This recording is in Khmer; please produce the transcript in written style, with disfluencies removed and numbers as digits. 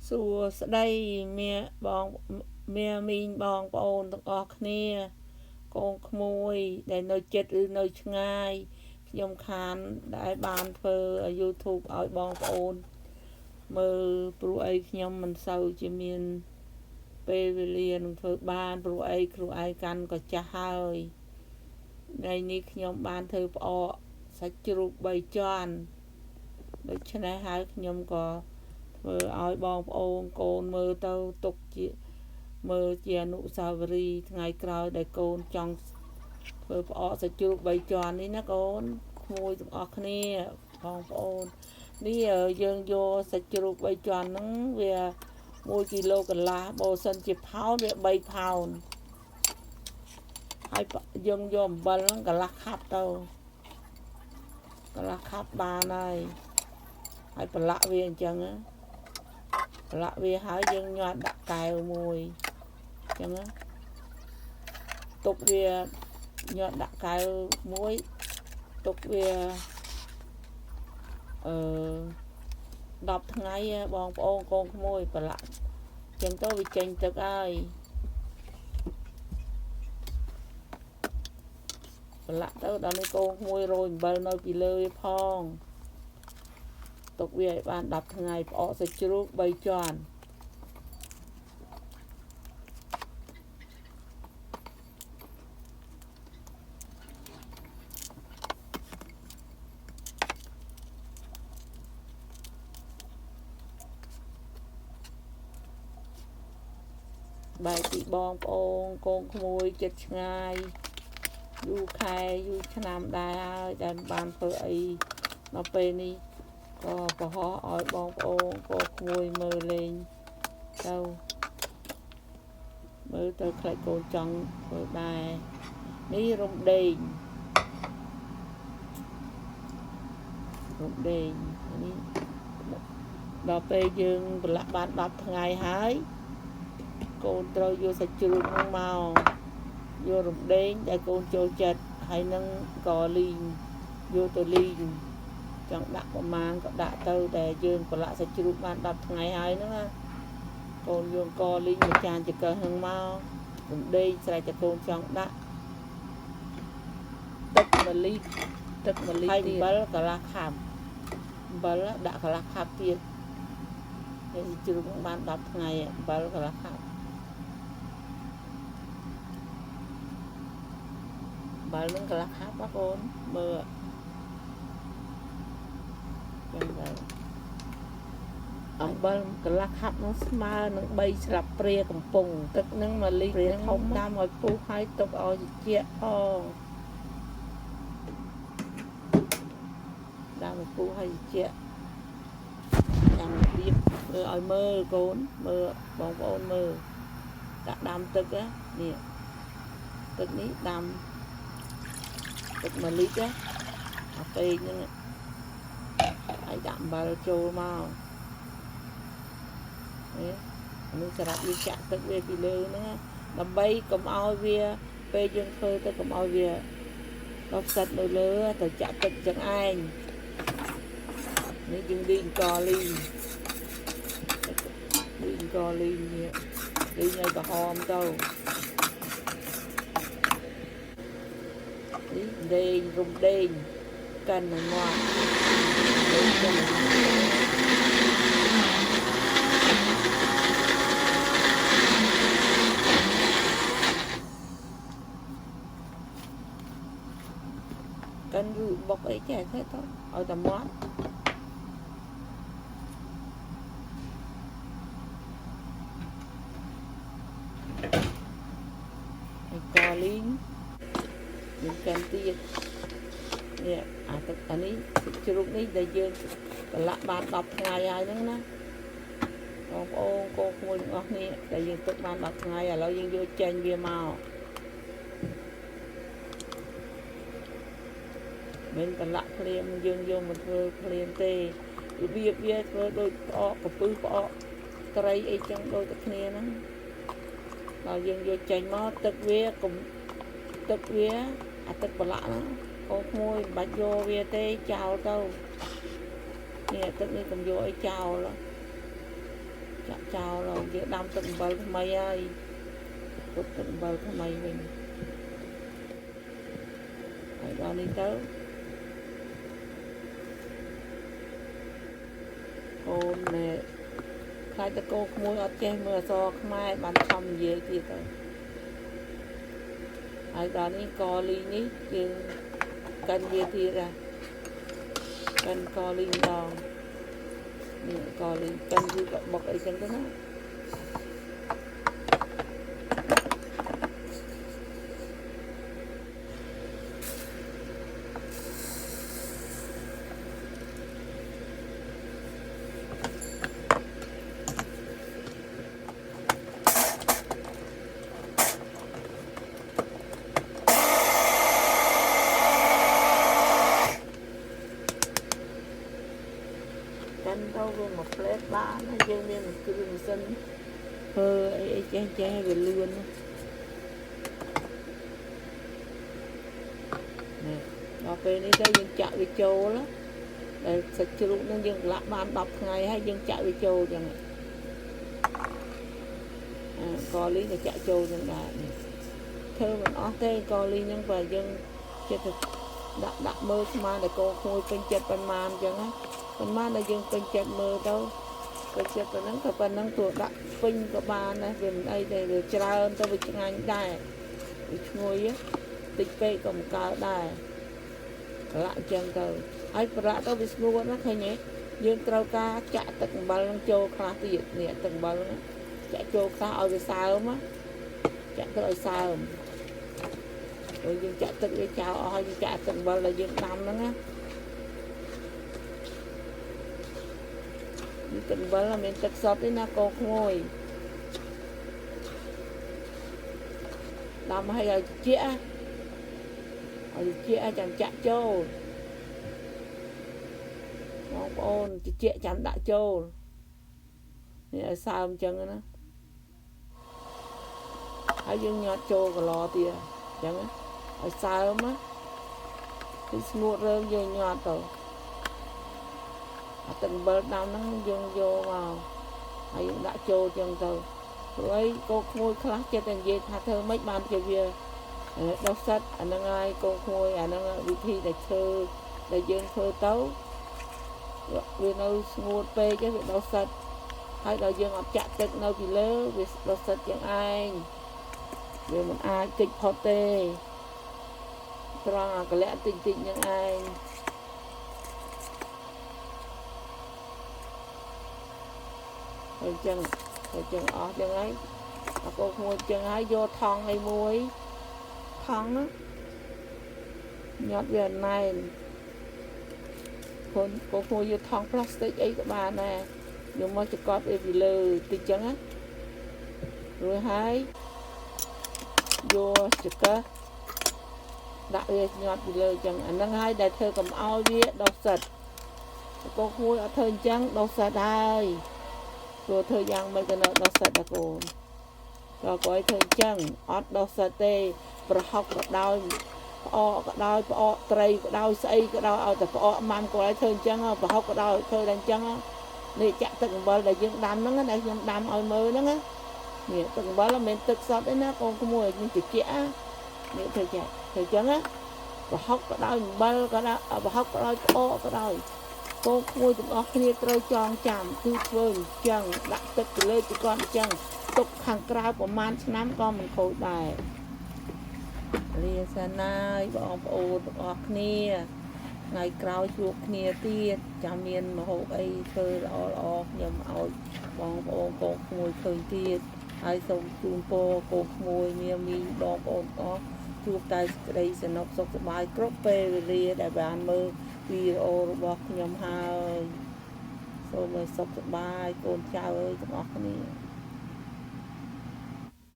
សួស្តីមាបងមាមីងបងប្អូនទាំងអស់គ្នាកូនក្មួយដែលនៅចិត្តឬនៅឆ្ងាយខ្ញុំខានដែលបានធ្វើ YouTube ឲ្យបងប្អូនមើលព្រោះអីខ្ញុំមិនសូវជាមានពេលវេលានឹងធ្វើបានព្រោះអីគ្រូឯងកាន់ក៏ចាស់ហើយថ្ងៃនេះខ្ញុំបានធ្វើផ្អកសាច់ជ្រូក3ជាន់ដូច្នេះហើយខ្ញុំក៏ធ្វើឲ្យបងប្អូនកូនមើលទៅទុកជាមើលជាអនុស្សាវរីយ៍ថ្ងៃក្រោយដែលកូនចង់ធ្វើផ្អកសាច់ជ្រូក3ជាន់នេះណាកូនក្មួយទាំងអស់គ្នាបងប្អូននេះយើងយកសាច់ជ្រូក3ជាន់ហ្នឹងវា1គីឡូកន្លះបើសិនជាផោនវា3ផោនហើយយើងយកអំបិលហ្នឹងកន្លះខាប់ទៅកន្លះខាប់បានហើយប្រឡាក់វាអញ្ចឹងណាប្រឡាក់វាហើយយើងញាត់ដាក់កែវមួយអញ្ចឹងណាទុកវាញាត់ដាក់កែវមួយទុកវា10ថ្ងៃបងប្អូនកូនក្មួយប្រឡាក់អញ្ចឹងទៅវាចេញទឹកហើយប្រឡាក់ទៅដល់នេះកូនក្មួយរោយអំបិលនៅពីលើវាផងទុកវាឲ្យបាន10ថ្ងៃផ្អកសាច់ជ្រូក3ជាន់បែរពីបងប្អូនកូនក្មួយចិត្តឆ្ងាយយូរខែយូរឆ្នាំដែរហើយដែលបានធ្វើអីដល់ពេលនេះក៏ប្រហោះឲ្យបងប្អូនកូនក្មួយមើលលេងទៅមើលទៅខ្លាចកូនចង់ធ្វើដែរនេះរំដេងនេះដល់ពេលយើងប្រឡាក់បាន10ថ្ងៃហើយកូនត្រូវយកសាច់ជ្រូកហ្នឹងមកយករំដេងដែលកូនចូលចិត្តហើយនឹងកលីងយកទៅលីងចង់ដាក់ប្រមាណក៏ដាក់ទៅដែលយើងប្រឡាក់សាច់ជ្រូកបាន10ថ្ងៃហើយហ្នឹងណាកូនយកកលីងមួយចានចង្កឹះហ្នឹងមករំដេងស្រេចតែកូនចង់ដាក់ទឹកម្លិះហើយអំបិលកន្លះខាប់អំបិលដាក់កន្លះខាប់ទៀតហើយសាច់ជ្រូកបាន10ថ្ងៃអំបិលកន្លះខាប់បាល់នឹងកន្លះខាប់បងប្អូនមើលចឹងទៅអំបិលកន្លះខាប់នោះស្មើនឹង3ស្លាបព្រាកំប៉ុងទឹកនឹង1លីត្រធំដាំឲ្យពុះហើយទុកឲ្យត្រជាក់ផងដាំឲ្យពុះហើយត្រជាក់ចាំរបៀបមើលឲ្យមើលកូនមើលបងប្អូនមើលដាក់ដាំទឹកនេះទឹកនេះដាំទឹក1លីត្រអាពេកហ្នឹងហើយដាក់អំបិលចូលមកនេះសម្រាប់វាចាក់ទឹកវាពីលើហ្នឹងដើម្បីកុំឲ្យវាពេលយើងធ្វើទៅកុំឲ្យវាដល់ផ្សិតនៅលើទៅចាក់ទឹកចឹងឯងនេះយើងលីងកលីងនេះលីងឲ្យក្រហមទៅរំដេងកាន់នឹងងាត់កាន់ឬបុកអីចេះទេទៅឲ្យតែមាត់ហើយកលីងយើងកាន់ទៀតនេះអាទឹកអានេះជ្រូកនេះដែលយើងប្រឡាក់បាន10ថ្ងៃហើយហ្នឹងណាបងប្អូនកូនក្មួយទាំងអស់គ្នាដែលយើងទុកបាន10ថ្ងៃឥឡូវយើងយកចេញវាមកមិនប្រឡាក់ភ្លាមយើងយកមកធ្វើភ្លាមទេរបៀបវាធ្វើដូចផ្អកកពឹសផ្អកត្រីអីចឹងដូចតែគ្នាហ្នឹងដល់យើងយកចេញមកទឹកវាអាទឹកប្រឡាក់ហ្នឹងកូនក្មួយមិនបាច់យកវាទេចោលទៅនេះទឹកនេះកុំយកឲ្យចោលចាក់ ចោលយើងដាំទឹកអំបិលថ្មីហើយពុតទឹកអំបិលថ្មីវិញហើយដល់នេះទៅអូនណែខ្លាចតកោក្មួយអត់ចេះមើលអក្សរខ្មែរបានខំនិយាយទៀតទៅហើយដល់នេះកលីនេះយើងកិនវាទៀតដែរកិនកលីម្ដងនេះកលីកិនគឺក៏បុកអីចឹងទៅណាទៅវាមកផ្លែបានយើងមានគ្រឿងម៉ាស៊ីនធ្វើអីចេះវាលឿននេះដល់ពេលនេះទៅយើងចាក់វាចូលដែលសាច់ជ្រូកនឹងយើងប្រឡាក់បាន10ថ្ងៃហើយយើងចាក់វាចូលចឹងកលីក៏ចាក់ចូលចឹងដែរនេះធ្វើមិនអស់ទេកលីហ្នឹងបើយើងចិត្តដាក់មើលស្មានតែកោក្មួយពេញចិត្តប៉ុន្មានចឹងណាប៉ុន្មានដែលយើងពេញចិត្តមើលទៅពេញចិត្តប៉ុណ្ណឹងក៏ប៉ុណ្ណឹងទួដាក់ពេញក៏បានដែរវាមិនអីទេវាច្រើនទៅវាឆ្ងាញ់ដែរវាឈ្ងុយតិចពេកក៏មិនកើតដែរប្រឡាក់ចឹងទៅហើយប្រឡាក់ទៅវាស្ងួតណាឃើញទេយើងត្រូវការចាក់ទឹកអំបិលនឹងចូលខ្លះទៀតនេះទឹកអំបិលហ្នឹងចាក់ចូលខ្លះឲ្យវាសើមចាក់ទៅឲ្យសើមrồiយើងចាក់ទឹកវាចោលអស់ហើយយើងចាក់ទឹកអំបិលដែលយើងដាំហ្នឹងណាទឹកអំបិលមានទឹកសុទ្ធទេណាកោក្មួយដាំឲ្យត្រជាក់ចាំចាក់ចូលបងប្អូនត្រជាក់ចាំដាក់ចូលនេះឲ្យសើមអញ្ចឹងណាហើយយើងញាត់ចូលកន្លទៀតអញ្ចឹងឲ្យសើមណាគឺស្ងួតរើមយើងញាត់ទៅទឹកអំបិលដាំហ្នឹងយើងយកមកហើយយើងដាក់ចូលអញ្ចឹងទៅព្រោះអីកោក្មួយខ្លះចិត្តតែនិយាយថាធ្វើម៉េចបានជាវាដុះសិតអាហ្នឹងហើយកោក្មួយអាហ្នឹងវិធីដែលធ្វើដែលយើងធ្វើទៅវានៅស្ងួតពេកវាដុះសិតហើយដល់យើងអត់ចាក់ទឹកនៅពីលើវាដុះសិតយ៉ាងឯងវាមិនអាចគេចផុតទេត្រង់អាកលាក់តិចហ្នឹងឯងហើយចឹងអស់ចឹងហើយអាកោក្មួយចឹងហើយយកថង់ឲ្យមួយថង់ណាញាត់វាណែនកោក្មួយយកថង់ផ្លាស្ទិកអីក៏បានដែរយកមកចកត់វាពីលើតិចចឹងណារួចហើយយកចកដាក់វាញាត់ពីលើចឹងអាហ្នឹងហើយដែលធ្វើកំឲ្យវាដុះសិតកោក្មួយអត់ធ្វើអញ្ចឹងដុះសិតហើយព្រោះធ្វើយ៉ាងមិនក៏នៅដុះសិតដែរកូនក៏គាត់ធ្វើអញ្ចឹងអត់ដុះសិតទេប្រហុកក៏ដោយផ្អកក៏ដោយផ្អកត្រីក៏ដោយស្អីក៏ដោយឲ្យតែផ្អកម៉ាំគាត់ឲ្យធ្វើអញ្ចឹងប្រហុកក៏ដោយធ្វើតែអញ្ចឹងនេះចាក់ទឹកអំបិលដែលយើងដាំហ្នឹងដែលខ្ញុំដាំឲ្យមើលហ្នឹងនេះទឹកអំបិលមិនមែនទឹកសុទ្ធទេណាកូនក្មួយនេះត្រជាក់នេះធ្វើចាធ្វើអញ្ចឹងប្រហុកក៏ដោយអំបិលក៏ដោយប្រហុកក៏ដោយផ្អកក៏ដោយកូនក្មួយទាំងអស់គ្នាត្រូវចងចាំគឺធ្វើអញ្ចឹងដាក់ទឹកទៅលើទៅគាត់អញ្ចឹងទុកខាងក្រៅប្រហែលឆ្នាំក៏មិនខូចដែរលាសាណាយបងប្អូនទាំងអស់គ្នាថ្ងៃក្រោយជួបគ្នាទៀតចាំមានម្ហូបអីធ្វើល្អខ្ញុំឲ្យបងប្អូនកូនក្មួយឃើញទៀតហើយសូមជូនពរកូនក្មួយមានមីបងប្អូនអស់ជួបតែសេចក្តីសនុកសុខសប្បាយគ្រប់ពេលវេលាដែលបានមើលវីដេអូរបស់ខ្ញុំហើយសូមឲ្យសុខសប្បាយកូនចៅអើយទាំងអស់គ្នា